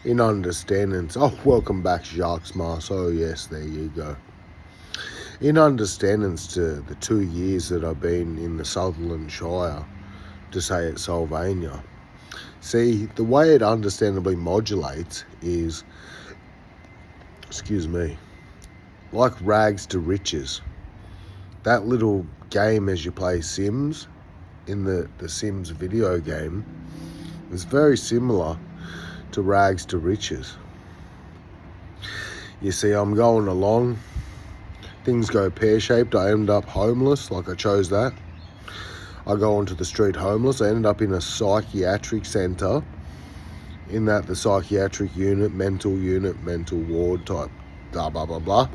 in understandings. Oh, welcome back, Jacques Mars. Oh, yes, there you go. In understandings to the 2 years that I've been in the Sutherland Shire, to say it's Sylvania. See, the way it understandably modulates is, excuse me, like rags to riches. That little game as you play Sims, in the Sims video game, is very similar to rags to riches. You see, I'm going along, things go pear-shaped, I end up homeless, like I chose that. I go onto the street homeless, I ended up in a psychiatric centre, in that the psychiatric unit, mental ward type, blah, blah, blah, blah.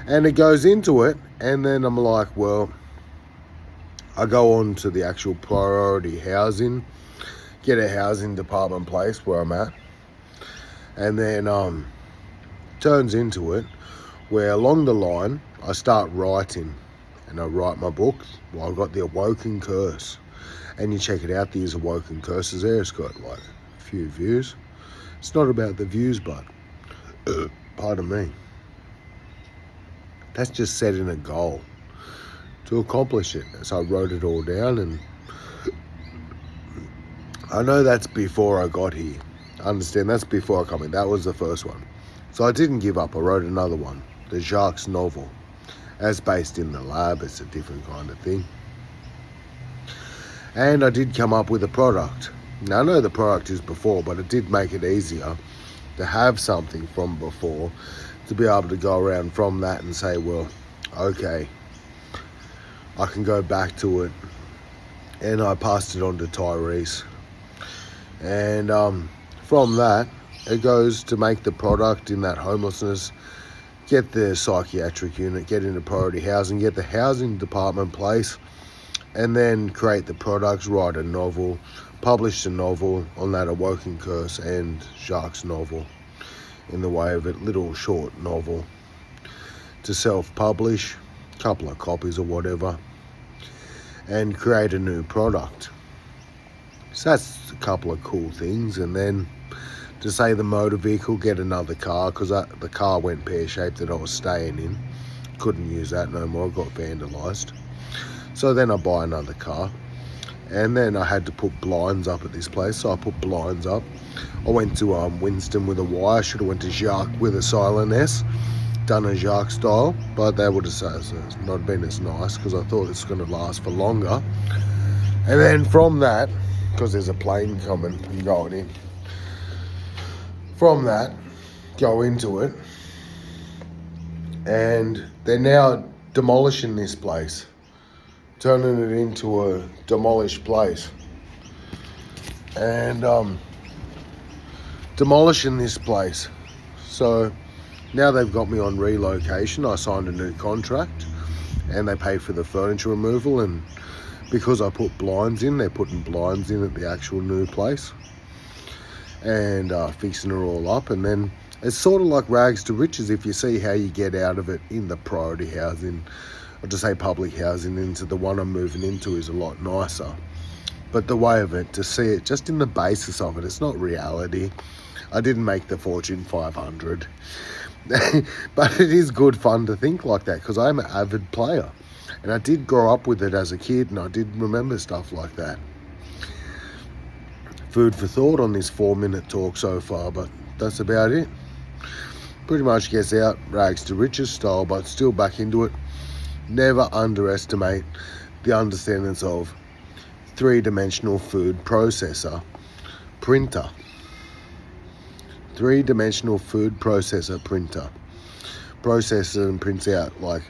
And it goes into it, and then I'm like, well, I go on to the actual priority housing, get a housing department place where I'm at, and then turns into it where along the line I start writing, and I write my book. Well, I've got The Awoken Curse, and you check it out, there's Awoken Curses there. It's got like a few views. It's not about the views, but pardon me, that's just setting a goal to accomplish it. So I wrote it all down, and I know that's before I got here. I understand that's before I come in. That was the first one. So I didn't give up. I wrote another one, the Jacques novel. As based in the lab, it's a different kind of thing. And I did come up with a product. Now, I know the product is before, but it did make it easier to have something from before, to be able to go around from that and say, well, okay, I can go back to it. And I passed it on to Tyrese. And from that, it goes to make the product in that homelessness, get the psychiatric unit, get into priority housing, get the housing department place, and then create the products, write a novel, publish the novel on that Awoken Curse and Jacques novel in the way of it, little short novel, to self-publish, a couple of copies or whatever, and create a new product. So that's a couple of cool things. And then to say the motor vehicle, get another car, because the car went pear-shaped that I was staying in. Couldn't use that no more, got vandalised. So then I buy another car. And then I had to put blinds up at this place, so I put blinds up. I went to Winston with a Y. I should have went to Jacques with a silent S, done a Jacques style, but they would have said it's not been as nice, because I thought it's going to last for longer. And then from that, because there's a plane coming and going in, from that, go into it, and they're now demolishing this place, turning it into a demolished place, and demolishing this place. So now they've got me on relocation. I signed a new contract, and they pay for the furniture removal, and because I put blinds in, they're putting blinds in at the actual new place, and fixing it all up. And then it's sort of like rags to riches if you see how you get out of it in the priority housing, or to say public housing, into the one I'm moving into is a lot nicer. But the way of it, to see it just in the basis of it, it's not reality. I didn't make the Fortune 500, but it is good fun to think like that, because I'm an avid player, and I did grow up with it as a kid, and I did remember stuff like that. Food for thought on this 4-minute talk so far, but that's about it. Pretty much gets out rags to riches style, but still back into it. Never underestimate the understandings of three-dimensional food processor printer. Three-dimensional food processor printer. Processes and prints out like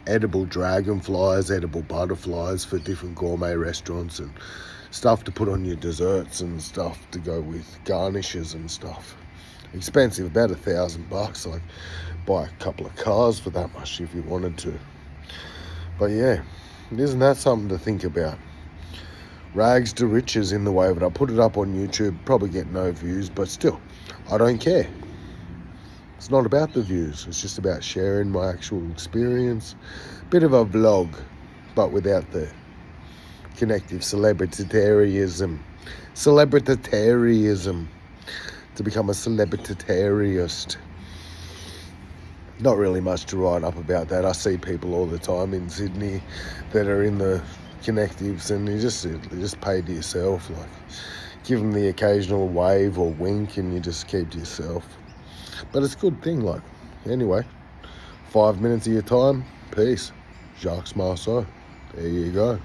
edible dragonflies, edible butterflies for different gourmet restaurants, and stuff to put on your desserts and stuff to go with garnishes and stuff. Expensive, about $1,000. Like, buy a couple of cars for that much if you wanted to. But yeah, isn't that something to think about? Rags to riches in the way of it. I put it up on YouTube, probably get no views, but still, I don't care. It's not about the views, it's just about sharing my actual experience. Bit of a vlog, but without the connective celebritaryism to become a celebritarist. Not really much to write up about that. I see people all the time in Sydney that are in the connectives, and you just pay to yourself. Like, give them the occasional wave or wink, and you just keep to yourself. But it's a good thing. Like, anyway, 5 minutes of your time. Peace. Jacques Marceau. There you go.